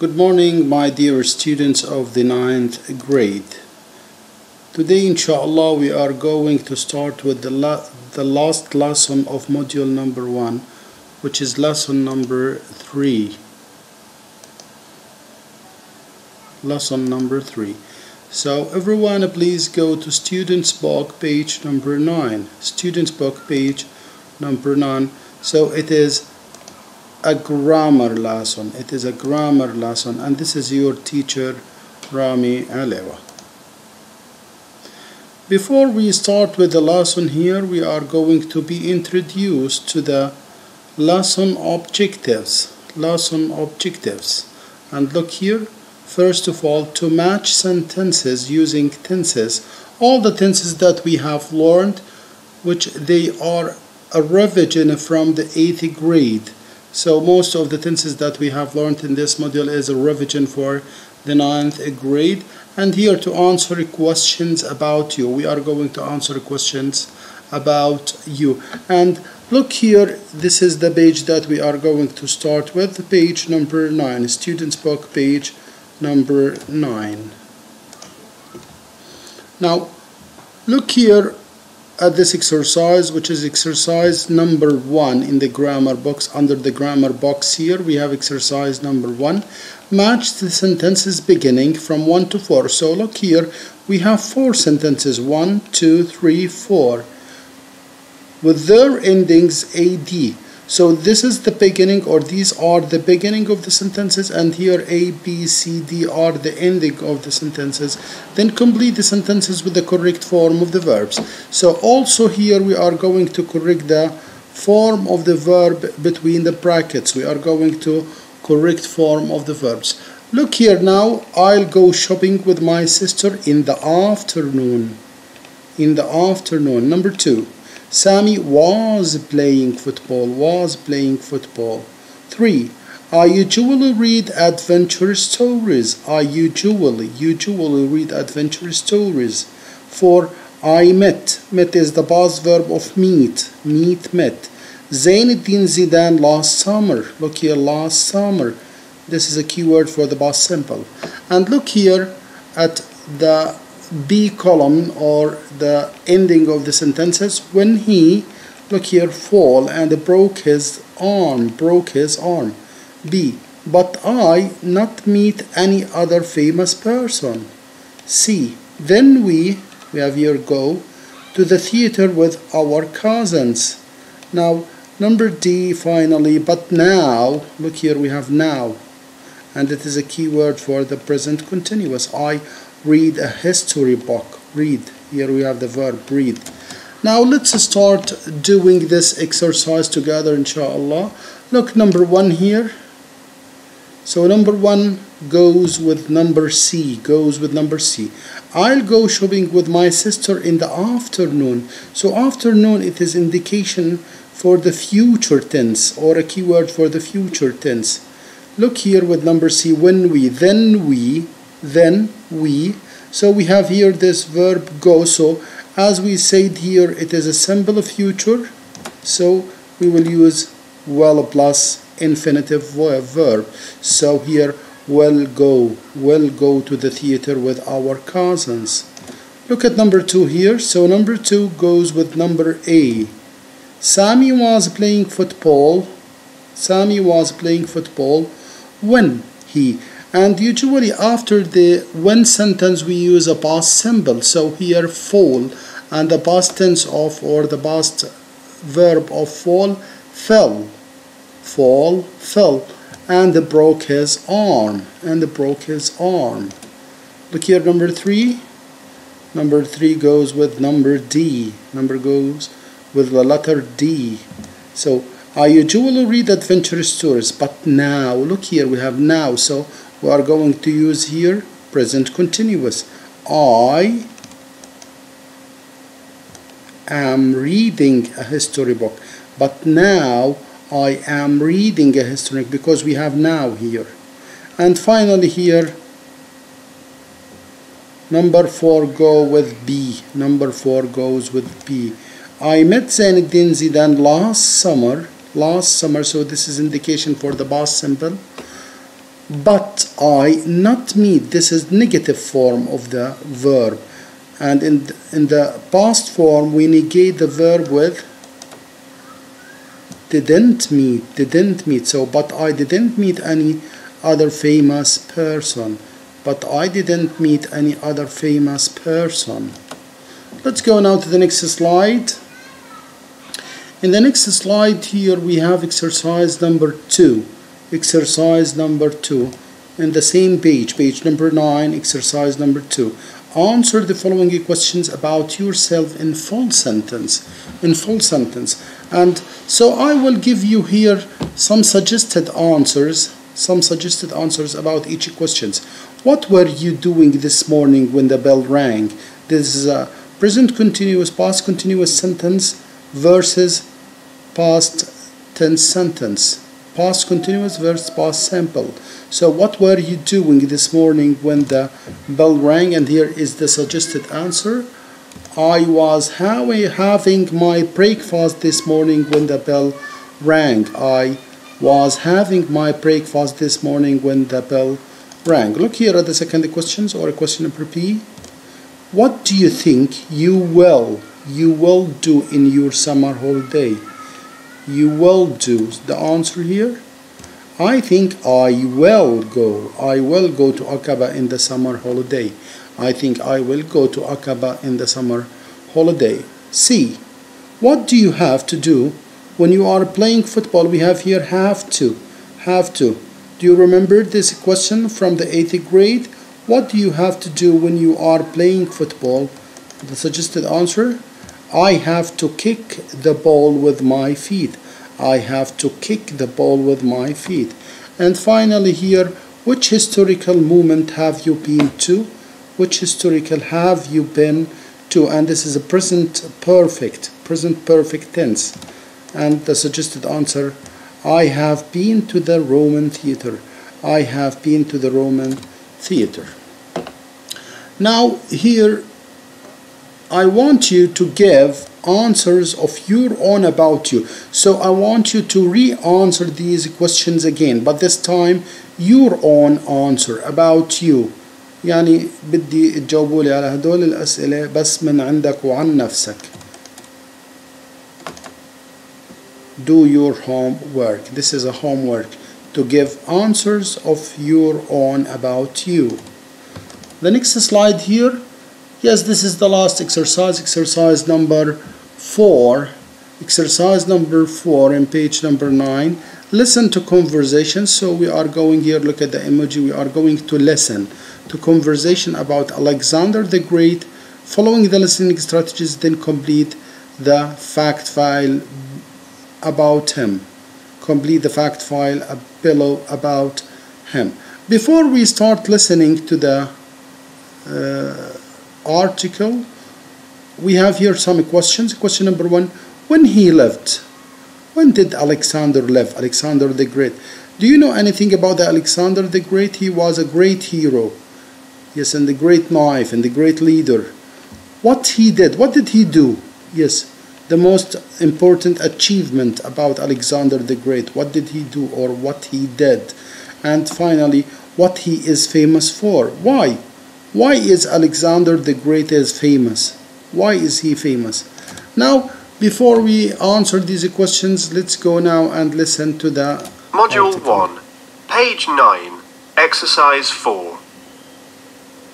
Good morning, my dear students of the ninth grade. Today, inshallah, we are going to start with the last lesson of module number 1, which is lesson number 3. Lesson number 3. So, everyone, please go to Students Book, page number 9. Students Book, page number 9. So, it is a grammar lesson. It is a grammar lesson, and this is your teacher Rami Alewa. Before we start with the lesson here, we are going to be introduced to the lesson objectives. Lesson objectives. And look here, first of all, to match sentences using tenses. All the tenses that we have learned, which they are a revision from the 8th grade. So most of the tenses that we have learned in this module is a revision for the 9th grade. And here to answer questions about you. We are going to answer questions about you. And look here, this is the page that we are going to start with, page number 9, Students Book, page number 9. Now, look here at this exercise, which is exercise number 1 in the grammar box. Under the grammar box here, we have exercise number 1. Match the sentences beginning from 1 to 4. So look here, we have 4 sentences, 1, 2, 3, 4, with their endings AD. So this is the beginning, or these are the beginning of the sentences, and here A, B, C, D are the ending of the sentences. Then complete the sentences with the correct form of the verbs. So also here we are going to correct the form of the verb between the brackets. We are going to correct form of the verbs. Look here now, I'll go shopping with my sister in the afternoon. In the afternoon. Number 2. Sammy was playing football. Was playing football. 3. I usually read adventure stories. I usually read adventure stories. 4. I met. Met is the past verb of meet. Meet, met. Zainuddin Zidane last summer. Look here, last summer. This is a keyword for the past simple. And look here at the B column, or the ending of the sentences. When he, look here, fall and broke his arm. Broke his arm. B. But I not meet any other famous person. C. Then we have here go to the theater with our cousins. Now number D, finally, but now, look here, we have now, and it is a keyword for the present continuous. I read a history book. Read. Here we have the verb read. Now let's start doing this exercise together, inshallah. Look, number 1 here. So number 1 goes with number C. Goes with number C. I'll go shopping with my sister in the afternoon. So afternoon, it is indication for the future tense, or a keyword for the future tense. Look here with number C. When we, then we, then we. So we have here this verb go. So as we said here, it is a simple future. So we will use will plus infinitive verb. So here, will go to the theater with our cousins. Look at number 2 here. So number 2 goes with number A. Sammy was playing football. Sammy was playing football when he. And usually after the when sentence we use a past simple. So here fall, and the past tense of, or the past verb of fall, fell. Fall, fell, and broke his arm. And broke his arm. Look here, number 3. Number 3 goes with number D. Number goes with the letter D. So I usually read adventure stories, but now, look here, we have now. So we are going to use here present continuous. I am reading a history book, but now I am reading a history book, because we have now here. And finally here, number 4 go with B. Number 4 goes with B. I met Zainuddin Zidane last summer, so this is indication for the past simple. but I not meet. This is negative form of the verb, and in the past form we negate the verb with didn't meet. So but I didn't meet any other famous person. But I didn't meet any other famous person. Let's go now to the next slide. In the next slide here we have exercise number 2. Exercise number 2 in the same page, page number 9, exercise number 2. Answer the following questions about yourself in full sentence. And so I will give you here some suggested answers about each questions. What were you doing this morning when the bell rang? This is a present continuous, past continuous sentence versus past tense sentence. Past continuous versus past simple. So what were you doing this morning when the bell rang? And here is the suggested answer. I was having my breakfast this morning when the bell rang. I was having my breakfast this morning when the bell rang. Look here at the second questions, or question number B. What do you think you will do in your summer holiday? You will do. The answer here, I think I will go to Aqaba in the summer holiday. I think I will go to Aqaba in the summer holiday. C. What do you have to do when you are playing football? We have here have to. Do you remember this question from the 8th grade? What do you have to do when you are playing football? The suggested answer, I have to kick the ball with my feet. I have to kick the ball with my feet. And finally here, which historical moment have you been to? Which historical have you been to? And this is a present perfect tense. And the suggested answer, I have been to the Roman theater. I have been to the Roman theater. Now here I want you to give answers of your own about you. So I want you to re-answer these questions again, but this time your own answer about you. يعني بدي تجاوبوا لي على هدول الأسئلة بس من عندك وعن نفسك. Do your homework. This is a homework to give answers of your own about you. The next slide here. Yes, this is the last exercise number 4. Exercise number 4 in page number 9. Listen to conversation. So we are going here, look at the emoji. We are going to listen to conversation about Alexander the Great. Following the listening strategies, then complete the fact file about him. Complete the fact file below about him. Before we start listening to the article, we have here some questions. Question number 1, when he lived? When did Alexander live? Alexander the Great. Do you know anything about the Alexander the Great? He was a great hero. Yes, and the great knife and the great leader. What he did? What did he do? Yes, the most important achievement about Alexander the Great. What did he do, or what he did? And finally, what he is famous for. Why? Why is Alexander the Great famous? Why is he famous? Now, before we answer these questions, let's go now and listen to the Module article. 1, page 9, exercise 4.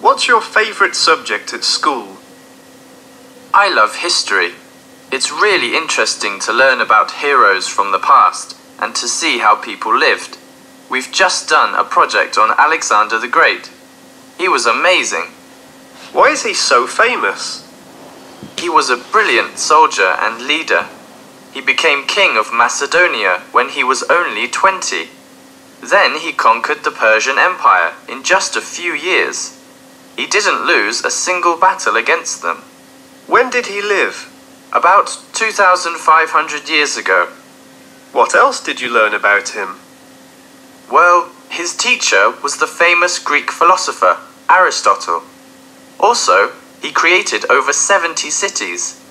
What's your favorite subject at school? I love history. It's really interesting to learn about heroes from the past and to see how people lived. We've just done a project on Alexander the Great. He was amazing. Why is he so famous? He was a brilliant soldier and leader. He became king of Macedonia when he was only 20. Then he conquered the Persian Empire in just a few years. He didn't lose a single battle against them. When did he live? About 2,500 years ago. What else did you learn about him? Well, his teacher was the famous Greek philosopher, Aristotle. Also, he created over 70 cities.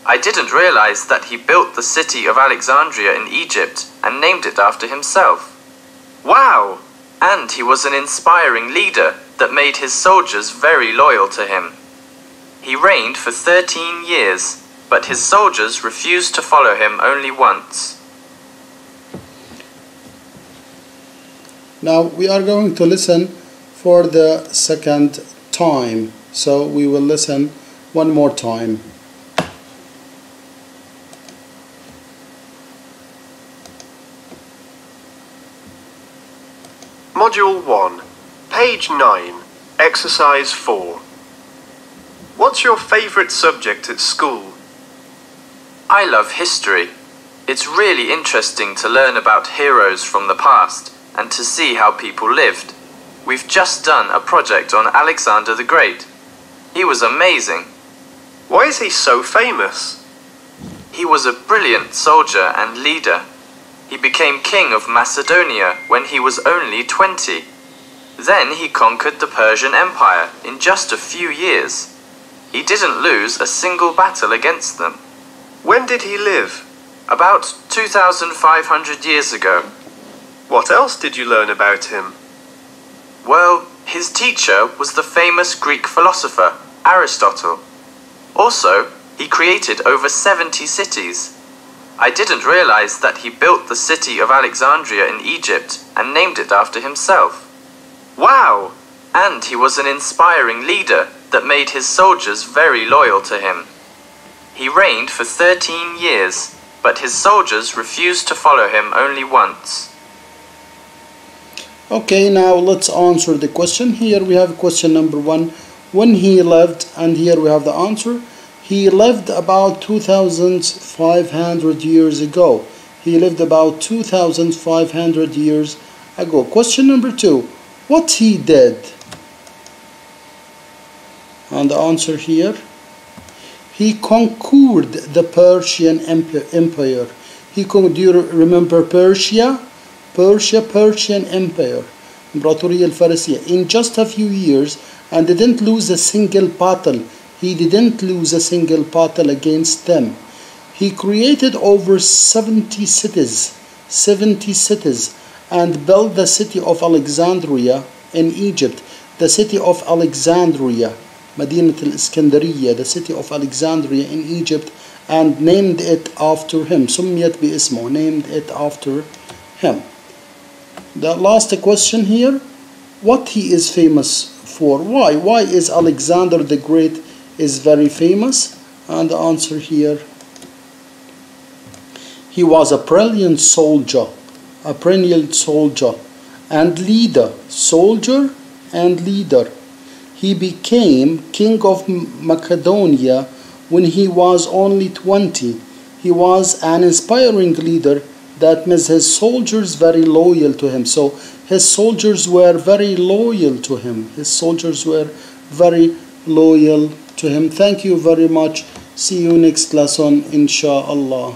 I didn't realize that he built the city of Alexandria in Egypt and named it after himself. Wow! And And he was an inspiring leader that made his soldiers very loyal to him. He reigned for 13 years, but his soldiers refused to follow him only once. Now we are going to listen for the second time. So we will listen one more time. Module 1, page 9, exercise 4. What's your favourite subject at school? I love history. It's really interesting to learn about heroes from the past and to see how people lived. We've just done a project on Alexander the Great. He was amazing. Why is he so famous? He was a brilliant soldier and leader. He became king of Macedonia when he was only 20. Then he conquered the Persian Empire in just a few years. He didn't lose a single battle against them. When did he live? About 2,500 years ago. What else did you learn about him? Well, his teacher was the famous Greek philosopher, Aristotle. Also, he created over 70 cities. I didn't realize that he built the city of Alexandria in Egypt and named it after himself. Wow! And he was an inspiring leader that made his soldiers very loyal to him. He reigned for 13 years, but his soldiers refused to follow him only once. Okay, now let's answer the question. Here we have question number 1. When he lived, and here we have the answer. He lived about 2,500 years ago. He lived about 2,500 years ago. Question number 2. What he did? And the answer here. He conquered the Persian Empire. Do you remember Persia? Persian Empire. إمبراطورية الفارسية. In just a few years, and didn't lose a single battle. He didn't lose a single battle against them. He created over 70 cities, and built the city of Alexandria in Egypt. The city of Alexandria, مدينة الإسكندرية, the city of Alexandria in Egypt, and named it after him. سميت باسمه, named it after him. The last question here, what he is famous for? Why is Alexander the Great is very famous? And the answer here, he was a brilliant soldier and leader, soldier and leader. He became king of Macedonia when he was only 20. He was an inspiring leader that made his soldiers very loyal to him. So his soldiers were very loyal to him. Thank you very much. See you next lesson, inshallah.